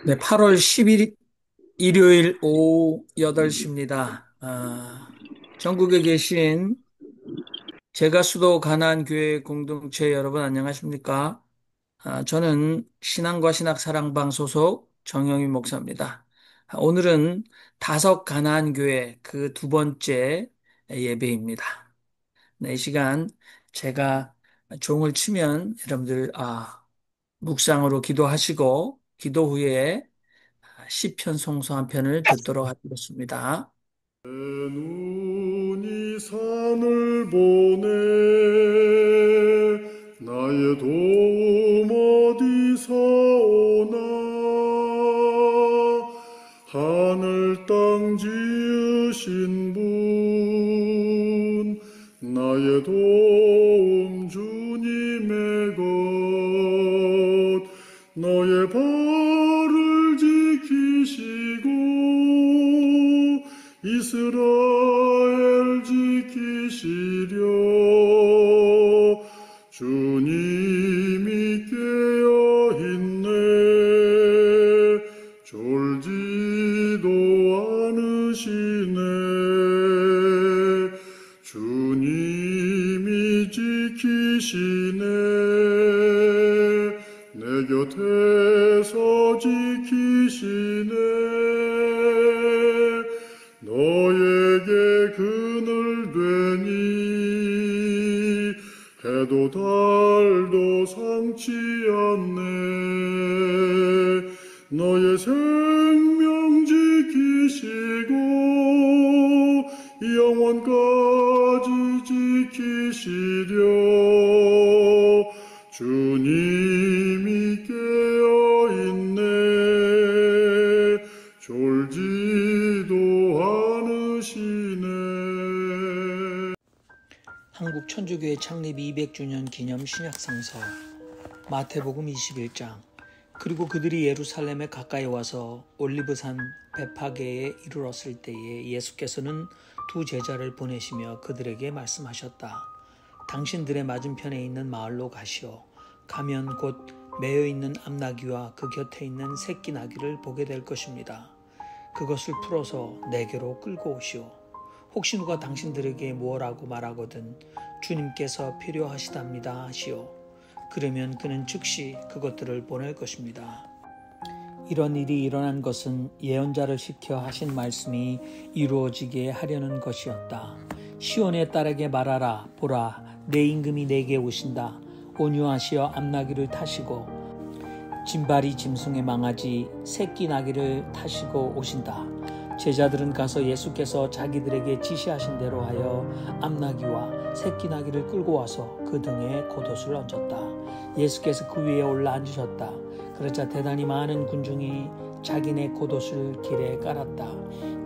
네, 8월 10일 일요일 오후 8시입니다. 전국에 계신 제가수도 가나안교회 공동체 여러분 안녕하십니까? 저는 신앙과 신학사랑방 소속 정영희 목사입니다. 오늘은 다섯 가나안교회 그 두 번째 예배입니다. 네, 이 시간 제가 종을 치면 여러분들 묵상으로 기도하시고 기도 후에 시편 송수 한 편을 듣도록 하겠습니다. 내 눈이 산을 보네. 나의 도움 어디서 오나. 하늘 땅 지으신 분, 나의 도움 주님의 것. 너의 발을 지키시고 이스라엘 지키시려. 주님이 깨어있네. 졸지도 않으시네. 주님이 지키시네. 내 곁에서 지키시네. 너에게 그늘 되니 해도 달도 상치 않네. 너의 생명 지키시고 영원까지 지키시려. 주님이 깨어있네. 졸지도 않으시네. 한국 천주교회 창립 200주년 기념 신약성서 마태복음 21장. 그리고 그들이 예루살렘에 가까이 와서 올리브산 베파게에 이르렀을 때에 예수께서는 두 제자를 보내시며 그들에게 말씀하셨다. 당신들의 맞은편에 있는 마을로 가시오. 가면 곧 매여 있는 암나귀와 그 곁에 있는 새끼 나귀를 보게 될 것입니다. 그것을 풀어서 내게로 끌고 오시오. 혹시 누가 당신들에게 무엇라고 말하거든 주님께서 필요하시답니다 하시오. 그러면 그는 즉시 그것들을 보낼 것입니다. 이런 일이 일어난 것은 예언자를 시켜 하신 말씀이 이루어지게 하려는 것이었다. 시온의 딸에게 말하라. 보라, 내 임금이 내게 오신다. 온유하시어 암나귀를 타시고 짐발이 짐승의 망아지 새끼 나귀를 타시고 오신다. 제자들은 가서 예수께서 자기들에게 지시하신 대로 하여 암나귀와 새끼 나귀를 끌고 와서 그 등에 겉옷을 얹었다. 예수께서 그 위에 올라 앉으셨다. 그러자 대단히 많은 군중이 자기네 겉옷을 길에 깔았다.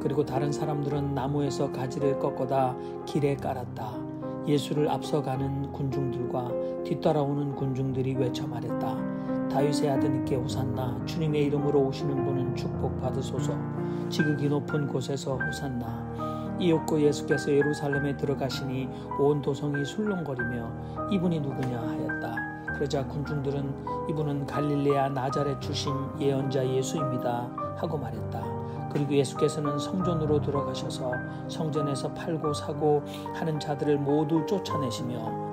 그리고 다른 사람들은 나무에서 가지를 꺾어다 길에 깔았다. 예수를 앞서가는 군중들과 뒤따라오는 군중들이 외쳐 말했다. 다윗의 아드님께 호산나. 주님의 이름으로 오시는 분은 축복받으소서. 지극히 높은 곳에서 호산나. 이윽고 예수께서 예루살렘에 들어가시니 온 도성이 술렁거리며 이분이 누구냐 하였다. 그러자 군중들은 이분은 갈릴레아 나자렛 출신 예언자 예수입니다 하고 말했다. 그리고 예수께서는 성전으로 들어가셔서 성전에서 팔고 사고 하는 자들을 모두 쫓아내시며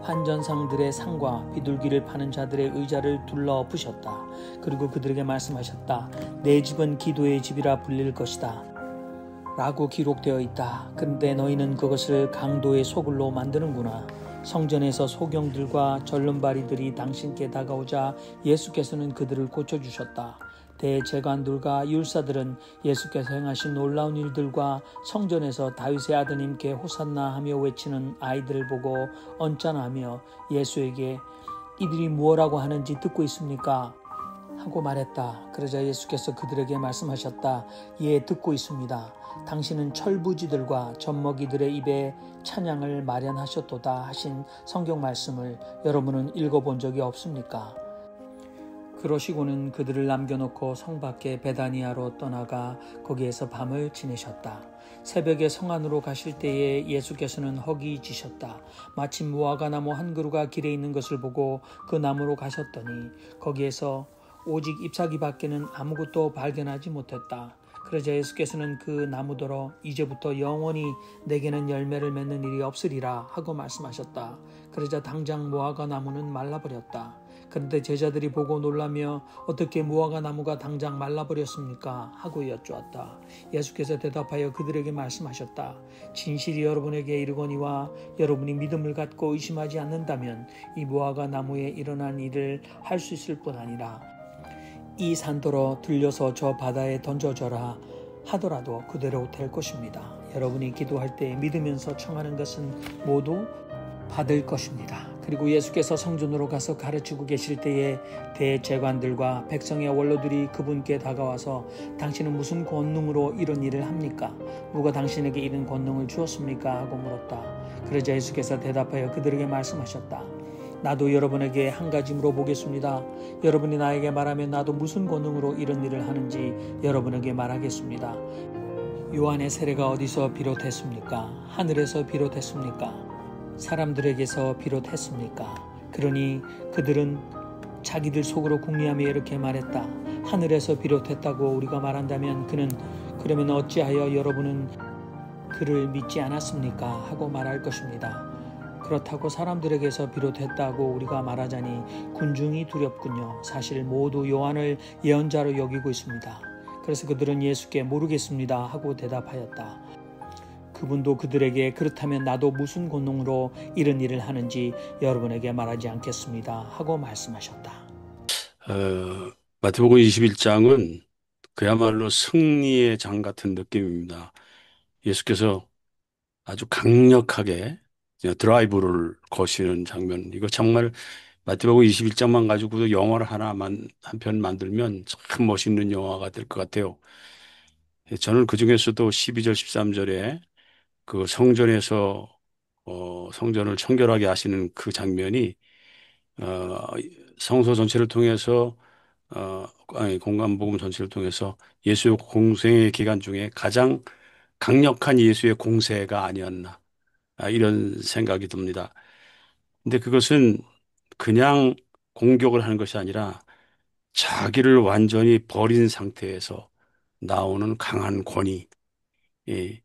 환전상들의 상과 비둘기를 파는 자들의 의자를 둘러 부셨다. 그리고 그들에게 말씀하셨다. 내 집은 기도의 집이라 불릴 것이다 라고 기록되어 있다. 그런데 너희는 그것을 강도의 소굴로 만드는구나. 성전에서 소경들과 절름발이들이 당신께 다가오자 예수께서는 그들을 고쳐주셨다. 대제관들과 율사들은 예수께서 행하신 놀라운 일들과 성전에서 다윗의 아드님께 호산나 하며 외치는 아이들을 보고 언짢아하며 예수에게 이들이 무엇라고 하는지 듣고 있습니까? 하고 말했다. 그러자 예수께서 그들에게 말씀하셨다. 예, 듣고 있습니다. 당신은 철부지들과 젖먹이들의 입에 찬양을 마련하셨도다 하신 성경 말씀을 여러분은 읽어본 적이 없습니까? 그러시고는 그들을 남겨놓고 성 밖에 베다니아로 떠나가 거기에서 밤을 지내셨다. 새벽에 성 안으로 가실 때에 예수께서는 허기지셨다. 마침 무화과 나무 한 그루가 길에 있는 것을 보고 그 나무로 가셨더니 거기에서 오직 잎사귀 밖에는 아무것도 발견하지 못했다. 그러자 예수께서는 그 나무더러 이제부터 영원히 내게는 열매를 맺는 일이 없으리라 하고 말씀하셨다. 그러자 당장 무화과 나무는 말라버렸다. 그런데 제자들이 보고 놀라며 어떻게 무화과 나무가 당장 말라버렸습니까? 하고 여쭈었다. 예수께서 대답하여 그들에게 말씀하셨다. 진실이 여러분에게 이르거니와 여러분이 믿음을 갖고 의심하지 않는다면 이 무화과 나무에 일어난 일을 할 수 있을 뿐 아니라 이 산더러 들려서 저 바다에 던져져라 하더라도 그대로 될 것입니다. 여러분이 기도할 때 믿으면서 청하는 것은 모두 받을 것입니다. 그리고 예수께서 성전으로 가서 가르치고 계실 때에 대제관들과 백성의 원로들이 그분께 다가와서 당신은 무슨 권능으로 이런 일을 합니까? 누가 당신에게 이런 권능을 주었습니까? 하고 물었다. 그러자 예수께서 대답하여 그들에게 말씀하셨다. 나도 여러분에게 한 가지 물어보겠습니다. 여러분이 나에게 말하면 나도 무슨 권능으로 이런 일을 하는지 여러분에게 말하겠습니다. 요한의 세례가 어디서 비롯했습니까? 하늘에서 비롯했습니까? 사람들에게서 비롯했습니까? 그러니 그들은 자기들 속으로 궁리하며 이렇게 말했다. 하늘에서 비롯했다고 우리가 말한다면 그러면 어찌하여 여러분은 그를 믿지 않았습니까? 하고 말할 것입니다. 그렇다고 사람들에게서 비롯했다고 우리가 말하자니 군중이 두렵군요. 사실 모두 요한을 예언자로 여기고 있습니다. 그래서 그들은 예수께 모르겠습니다 하고 대답하였다. 그분도 그들에게 그렇다면 나도 무슨 권능으로 이런 일을 하는지 여러분에게 말하지 않겠습니다 하고 말씀하셨다. 마태복음 21장은 그야말로 승리의 장 같은 느낌입니다. 예수께서 아주 강력하게 드라이브를 거시는 장면. 이거 정말 마태복음 21장만 가지고도 영화를 하나만 한 편 만들면 참 멋있는 영화가 될 것 같아요. 저는 그 중에서도 12절, 13절에 그 성전에서 성전을 청결하게 하시는 그 장면이 어, 성소 전체를 통해서 공간복음 전체를 통해서 예수의 공생의 기간 중에 가장 강력한 예수의 공세가 아니었나 이런 생각이 듭니다. 근데 그것은 그냥 공격을 하는 것이 아니라 자기를 완전히 버린 상태에서 나오는 강한 권위, 예,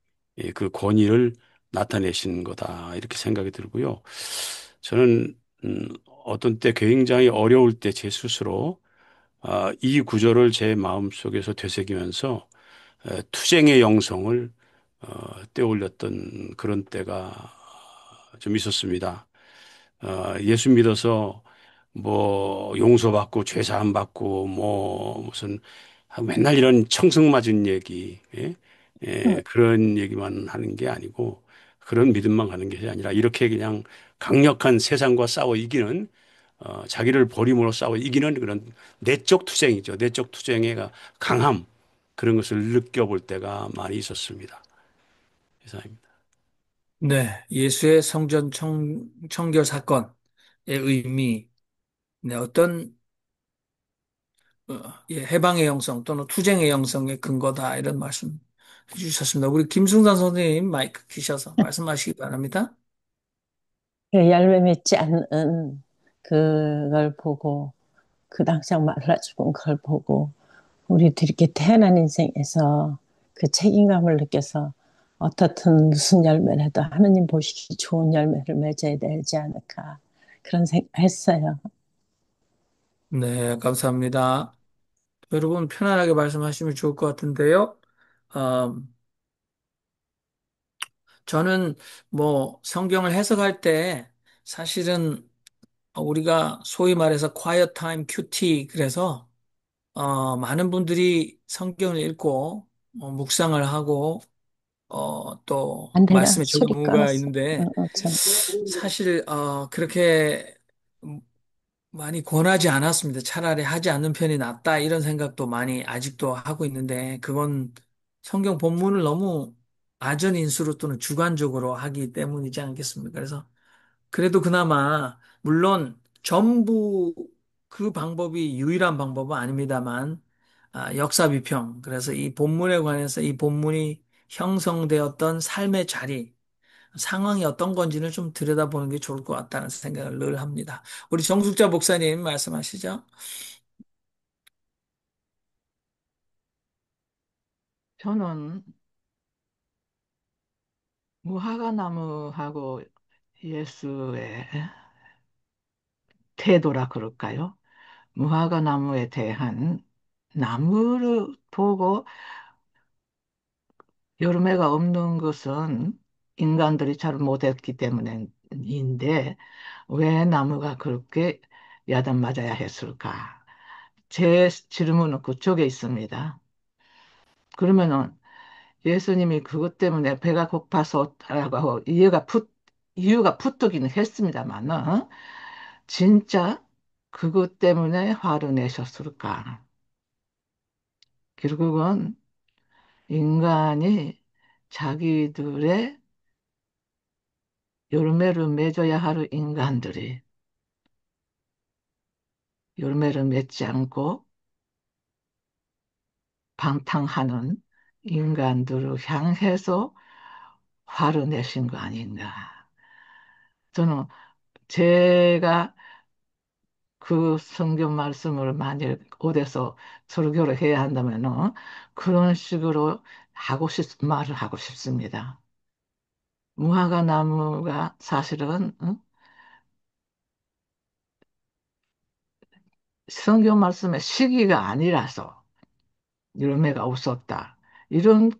그 권위를 나타내신 거다 이렇게 생각이 들고요. 저는 어떤 때 굉장히 어려울 때 제 스스로 이 구절을 제 마음속에서 되새기면서 투쟁의 영성을 떼올렸던 그런 때가 좀 있었습니다. 예수 믿어서 뭐 용서받고 죄사함 받고 뭐 무슨 맨날 이런 청승맞은 얘기, 예? 그런 얘기만 하는 게 아니고 그런 믿음만 가는 게 아니라 이렇게 그냥 강력한 세상과 싸워 이기는 자기를 버림으로 싸워 이기는 그런 내적 투쟁이죠. 내적 투쟁의 강함 그런 것을 느껴볼 때가 많이 있었습니다. 이상입니다. 네, 예수의 성전 청결 사건의 의미, 네, 어떤 해방의 영성 또는 투쟁의 영성의 근거다 이런 말씀 해주셨습니다. 우리 김승선 선생님 마이크 키셔서 말씀하시기 바랍니다. 그 열매 맺지 않는 그걸 보고 그 당장 말라 죽은 걸 보고 우리들이 이렇게 태어난 인생에서 그 책임감을 느껴서 어떻든 무슨 열매라도 하느님 보시기 좋은 열매를 맺어야 되지 않을까 그런 생각했어요. 네, 감사합니다. 여러분 편안하게 말씀하시면 좋을 것 같은데요. 어, 저는 뭐 성경을 해석할 때 사실은 우리가 소위 말해서 quiet time QT 그래서 많은 분들이 성경을 읽고 묵상을 하고 또 안 들려? 말씀에 소리 적용가 끊었어. 있는데 전. 사실 그렇게 많이 권하지 않았습니다. 차라리 하지 않는 편이 낫다 이런 생각도 많이 아직도 하고 있는데 그건 성경 본문을 너무 아전인수로 또는 주관적으로 하기 때문이지 않겠습니까? 그래서 그래도 그나마 물론 전부 그 방법이 유일한 방법은 아닙니다만 역사 비평 그래서 이 본문에 관해서 이 본문이 형성되었던 삶의 자리 상황이 어떤 건지를 좀 들여다보는 게 좋을 것 같다는 생각을 늘 합니다. 우리 정숙자 목사님 말씀하시죠? 저는 무화과나무하고 예수의 태도라 그럴까요? 무화과나무에 대한 나무를 보고 여름해가 없는 것은 인간들이 잘 못했기 때문인데 왜 나무가 그렇게 야단맞아야 했을까? 제 질문은 그쪽에 있습니다. 그러면은 예수님이 그것 때문에 배가 고파서라고 하고 이유가 붙기는 했습니다만은 진짜 그것 때문에 화를 내셨을까? 결국은 인간이 자기들의 열매를 맺어야 할 인간들이 열매를 맺지 않고 방탕하는 인간들을 향해서 화를 내신 거 아닌가. 저는 제가 그 성경 말씀을 만일 어디서 설교를 해야 한다면은 그런 식으로 말을 하고 싶습니다. 무화과 나무가 사실은 성경 말씀의 시기가 아니라서 열매가 없었다. 이런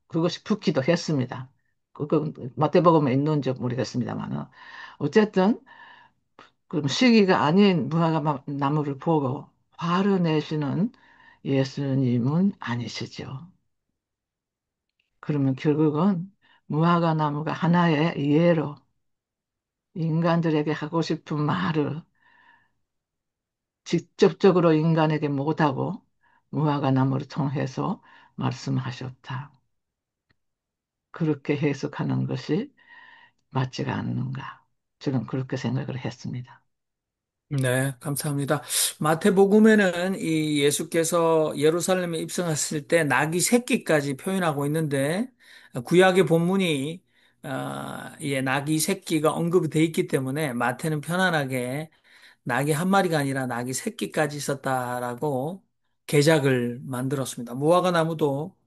그것이 붙기도 했습니다. 마태복음에 있는지 모르겠습니다만은 어쨌든 그 시기가 아닌 무화과 나무를 보고 화를 내시는 예수님은 아니시죠. 그러면 결국은 무화과 나무가 하나의 예로 인간들에게 하고 싶은 말을 직접적으로 인간에게 못하고 무화과 나무를 통해서 말씀하셨다. 그렇게 해석하는 것이 맞지가 않는가. 저는 그렇게 생각을 했습니다. 네, 감사합니다. 마태복음에는 이 예수께서 예루살렘에 입성하실 때 나귀 새끼까지 표현하고 있는데 구약의 본문이 예, 나귀 새끼가 언급이 돼 있기 때문에 마태는 편안하게 낙이 한 마리가 아니라 낙이 새끼까지 있었다라고 개작을 만들었습니다. 무화과 나무도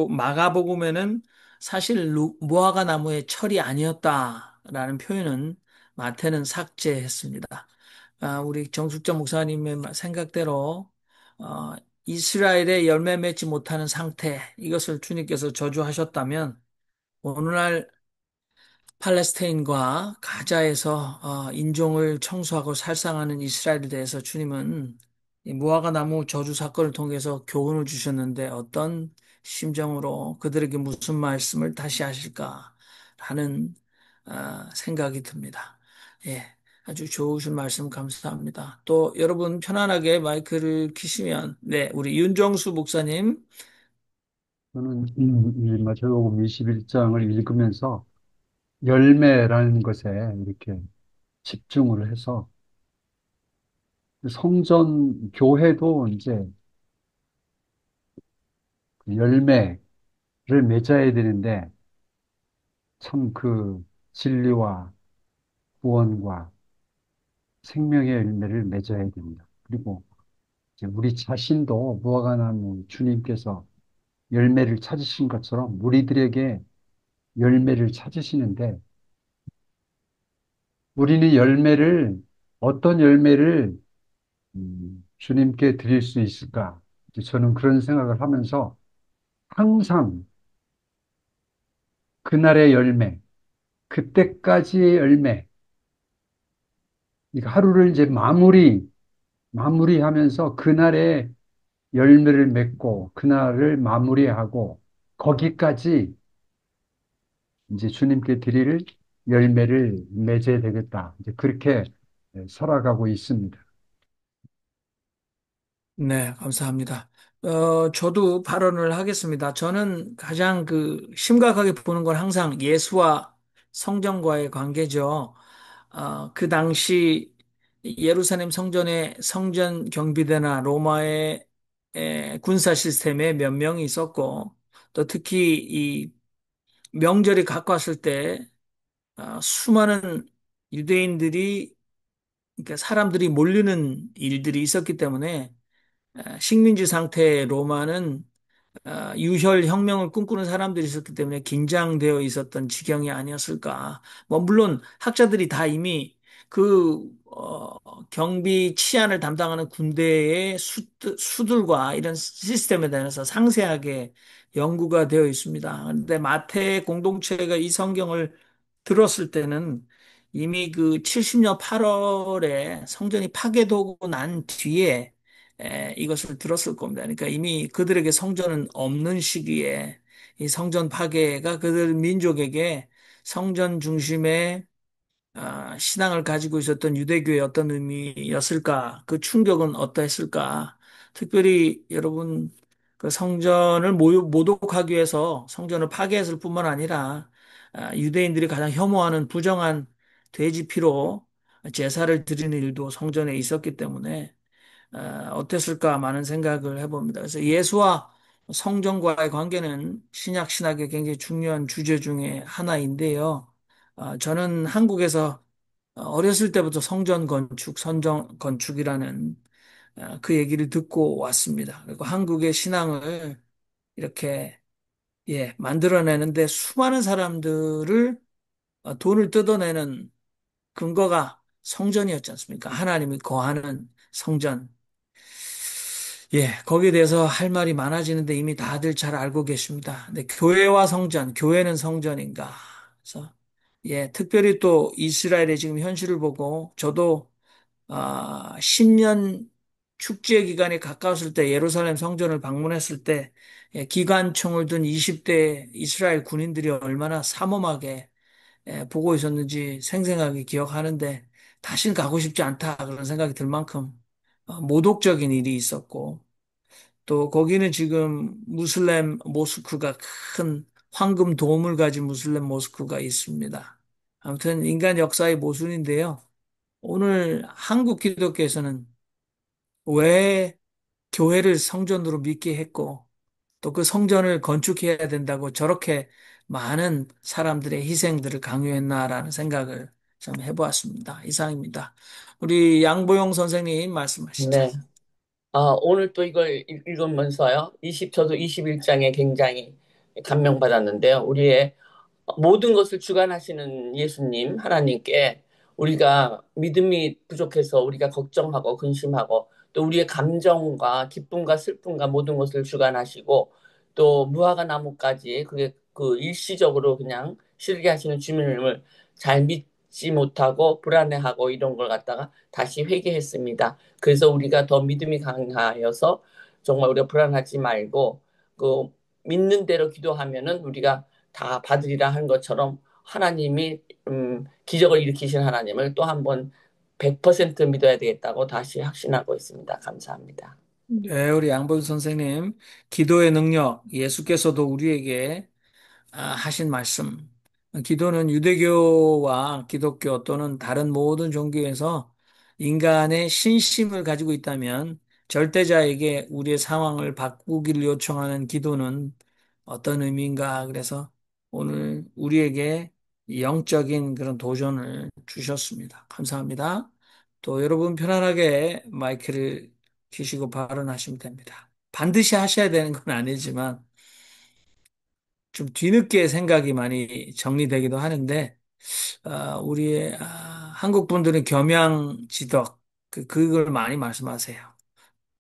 마가복음에는 사실 무화과 나무의 철이 아니었다라는 표현은 마태는 삭제했습니다. 우리 정숙자 목사님의 생각대로 어, 이스라엘의 열매 맺지 못하는 상태 이것을 주님께서 저주하셨다면 오늘날 팔레스타인과 가자에서 인종을 청소하고 살상하는 이스라엘에 대해서 주님은 이 무화과 나무 저주 사건을 통해서 교훈을 주셨는데 어떤 심정으로 그들에게 무슨 말씀을 다시 하실까라는 생각이 듭니다. 예, 아주 좋으신 말씀 감사합니다. 또 여러분 편안하게 마이크를 키시면 네, 우리 윤정수 목사님. 저는 이 마태복음 21장을 읽으면서 열매라는 것에 이렇게 집중을 해서 성전 교회도 이제 그 열매를 맺어야 되는데 참 그 진리와 구원과 생명의 열매를 맺어야 됩니다. 그리고 이제 우리 자신도 무화과나무 주님께서 열매를 찾으신 것처럼 우리들에게 열매를 찾으시는데 우리는 어떤 열매를 주님께 드릴 수 있을까? 이제 저는 그런 생각을 하면서 항상 그날의 열매, 그때까지의 열매, 그러니까 하루를 이제 마무리하면서 그날의 열매를 맺고 그날을 마무리하고 거기까지 이제 주님께 드릴 열매를 맺어야 되겠다. 이제 그렇게 살아가고 있습니다. 네, 감사합니다. 저도 발언을 하겠습니다. 저는 가장 심각하게 보는 건 항상 예수와 성전과의 관계죠. 그 당시 예루살렘 성전의 성전 경비대나 로마의 군사 시스템에 몇 명이 있었고, 또 특히 이 명절이 가까웠을 때 수많은 유대인들이, 그러니까 사람들이 몰리는 일들이 있었기 때문에 식민지 상태의 로마는 유혈 혁명을 꿈꾸는 사람들이 있었기 때문에 긴장되어 있었던 지경이 아니었을까. 뭐 물론 학자들이 다 이미 그 경비 치안을 담당하는 군대의 수들과 이런 시스템에 대해서 상세하게 연구가 되어 있습니다. 그런데 마태 공동체가 이 성경을 들었을 때는 이미 그 70년 8월에 성전이 파괴되고 난 뒤에 이것을 들었을 겁니다. 그러니까 이미 그들에게 성전은 없는 시기에 이 성전 파괴가 그들 민족에게 성전 중심의 신앙을 가지고 있었던 유대교의 어떤 의미였을까? 그 충격은 어떠했을까? 특별히 여러분 그 성전을 모독하기 위해서 성전을 파괴했을 뿐만 아니라 유대인들이 가장 혐오하는 부정한 돼지 피로 제사를 드리는 일도 성전에 있었기 때문에 어땠을까 많은 생각을 해봅니다. 그래서 예수와 성전과의 관계는 신약 신학의 굉장히 중요한 주제 중에 하나인데요. 저는 한국에서 어렸을 때부터 성전 건축, 선전 건축이라는 그 얘기를 듣고 왔습니다. 그리고 한국의 신앙을 이렇게 만들어내는데 수많은 사람들을 돈을 뜯어내는 근거가 성전이었지 않습니까? 하나님이 거하는 성전. 거기에 대해서 할 말이 많아지는데 이미 다들 잘 알고 계십니다. 근데 교회와 성전, 교회는 성전인가? 그래서 특별히 또 이스라엘의 지금 현실을 보고 저도 10년 축제 기간에 가까웠을 때 예루살렘 성전을 방문했을 때 기관총을 든 20대 이스라엘 군인들이 얼마나 삼엄하게 보고 있었는지 생생하게 기억하는데 다시는 가고 싶지 않다 그런 생각이 들 만큼 모독적인 일이 있었고 또 거기는 지금 무슬림 모스크가 큰 황금 돔을 가진 무슬림 모스크가 있습니다. 아무튼 인간 역사의 모순인데요. 오늘 한국 기독교에서는 왜 교회를 성전으로 믿게 했고 또 그 성전을 건축해야 된다고 저렇게 많은 사람들의 희생들을 강요했나라는 생각을 좀 해보았습니다. 이상입니다. 우리 양보용 선생님 말씀하시죠. 네. 오늘 또 이걸 읽으면서요. 저도 21장에 굉장히 감명받았는데요. 우리의 모든 것을 주관하시는 예수님, 하나님께 우리가 믿음이 부족해서 우리가 걱정하고 근심하고 또 우리의 감정과 기쁨과 슬픔과 모든 것을 주관하시고 또 무화과 나무까지 그게 그 일시적으로 그냥 시들게 하시는 주님을 잘 믿지 못하고 불안해하고 이런 걸 갖다가 다시 회개했습니다. 그래서 우리가 더 믿음이 강하여서 정말 우리가 불안하지 말고 그 믿는 대로 기도하면은 우리가 다 받으리라 한 것처럼 하나님이 기적을 일으키신 하나님을 또 한 번 100% 믿어야 되겠다고 다시 확신하고 있습니다. 감사합니다. 네, 우리 양보용 선생님, 기도의 능력, 예수께서도 우리에게 하신 말씀. 기도는 유대교와 기독교 또는 다른 모든 종교에서 인간의 신심을 가지고 있다면 절대자에게 우리의 상황을 바꾸기를 요청하는 기도는 어떤 의미인가? 그래서 오늘 우리에게 영적인 그런 도전을 주셨습니다. 감사합니다. 또 여러분 편안하게 마이크를 켜시고 발언하시면 됩니다. 반드시 하셔야 되는 건 아니지만 좀 뒤늦게 생각이 많이 정리되기도 하는데, 우리의, 한국 분들은 겸양지덕, 그걸 많이 말씀하세요.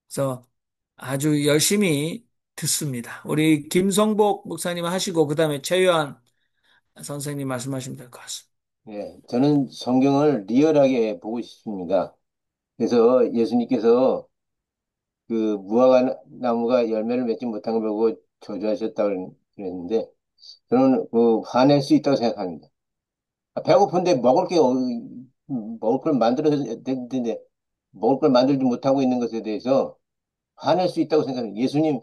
그래서 아주 열심히 듣습니다. 우리 김성복 목사님 하시고, 그 다음에 최요한 선생님 말씀하시면 될 것 같습니다. 저는 성경을 리얼하게 보고 싶습니다. 그래서 예수님께서 그 무화과 나무가 열매를 맺지 못한 걸 보고 저주하셨다고 그랬는데, 저는 그 화낼 수 있다고 생각합니다. 배고픈데 먹을 걸 만들어야 되는데, 먹을 걸 만들지 못하고 있는 것에 대해서 화낼 수 있다고 생각합니다. 예수님,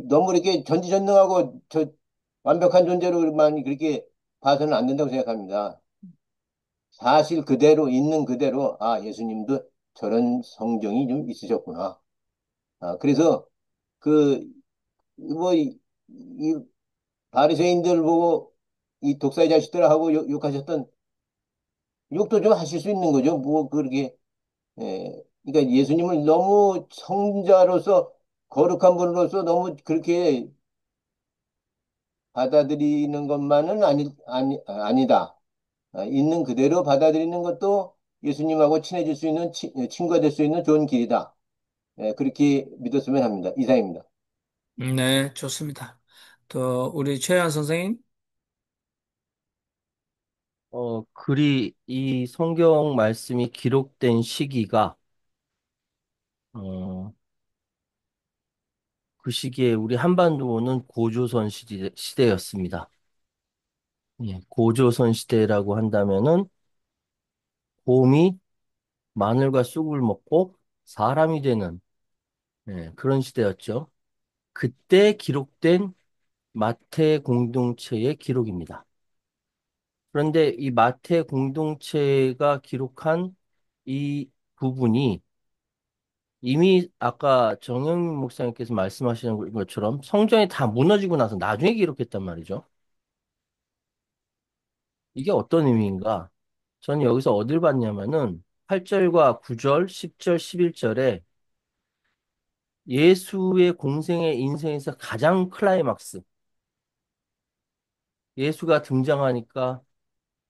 너무 이렇게 전지전능하고 완벽한 존재로만 그렇게 봐서는 안 된다고 생각합니다. 사실 그대로 있는 그대로 예수님도 저런 성정이 좀 있으셨구나. 그래서 그 뭐 이 바리새인들 보고 이 독사의 자식들하고 욕하셨던 욕도 좀 하실 수 있는 거죠. 뭐 그렇게 그러니까 예수님을 너무 성자로서 거룩한 분으로서 너무 그렇게 받아들이는 것만은 아니다. 있는 그대로 받아들이는 것도 예수님하고 친해질 수 있는 친구가 될 수 있는 좋은 길이다. 그렇게 믿었으면 합니다. 이상입니다. 네, 좋습니다. 또 우리 최현 선생님. 이 성경 말씀이 기록된 시기가, 어, 그 시기에 우리 한반도는 고조선 시대였습니다. 예, 고조선 시대라고 한다면은 곰이 마늘과 쑥을 먹고 사람이 되는, 그런 시대였죠. 그때 기록된 마태 공동체의 기록입니다. 그런데 이 마태 공동체가 기록한 이 부분이 이미 아까 정영민 목사님께서 말씀하시는 것처럼 성전이 다 무너지고 나서 나중에 기록했단 말이죠. 이게 어떤 의미인가? 저는 여기서 어딜 봤냐면은 8절과 9절, 10절, 11절에 예수의 공생의 인생에서 가장 클라이막스, 예수가 등장하니까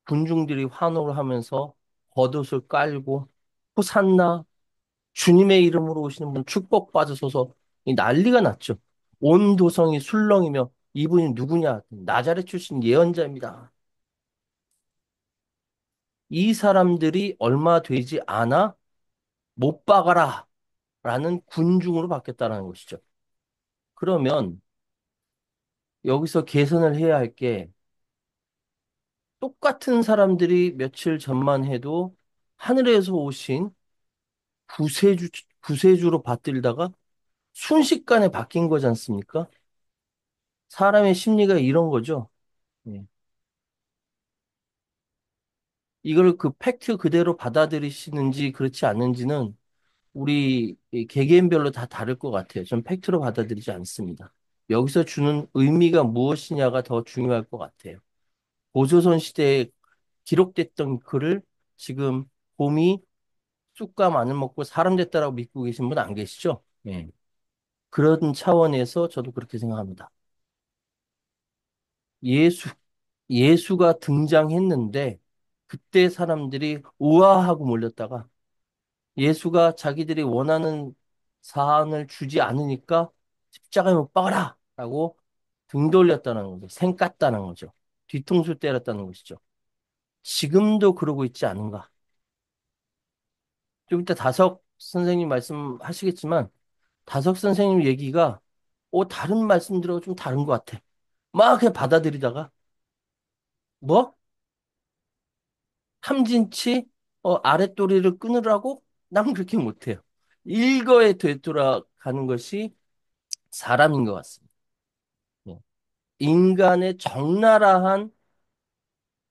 군중들이 환호를 하면서 겉옷을 깔고 호산나 주님의 이름으로 오시는 분 축복받으소서, 이 난리가 났죠. 온 도성이 술렁이며 이분이 누구냐? 나자렛 출신 예언자입니다. 이 사람들이 얼마 되지 않아 못 박아라 라는 군중으로 바뀌었다는 것이죠. 그러면 여기서 개선을 해야 할 게, 똑같은 사람들이 며칠 전만 해도 하늘에서 오신 구세주, 구세주로 받들다가 순식간에 바뀐 거지 않습니까? 사람의 심리가 이런 거죠. 예. 이걸 그 팩트 그대로 받아들이시는지 그렇지 않는지는 우리 이 개개인별로 다 다를 것 같아요. 전 팩트로 받아들이지 않습니다. 여기서 주는 의미가 무엇이냐가 더 중요할 것 같아요. 고조선 시대에 기록됐던 글을 지금 곰이 쑥과 마늘 먹고 사람 됐다라고 믿고 계신 분 안 계시죠? 예. 그런 차원에서 저도 그렇게 생각합니다. 예수, 예수가 등장했는데 그때 사람들이 우아하고 몰렸다가 예수가 자기들이 원하는 사안을 주지 않으니까 십자가에 못 박아라! 라고 등 돌렸다는 거죠. 생 깠다는 거죠. 뒤통수 때렸다는 것이죠. 지금도 그러고 있지 않은가. 좀 이따 다석 선생님 말씀하시겠지만 다석 선생님 얘기가 다른 말씀들하고 좀 다른 것 같아. 막 그냥 받아들이다가 뭐? 탐진치 아랫도리를 끊으라고? 난 그렇게 못해요. 일거에 되돌아가는 것이 사람인 것 같습니다. 예. 인간의 적나라한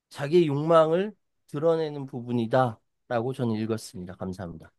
자기 욕망을 드러내는 부분이다라고 저는 읽었습니다. 감사합니다.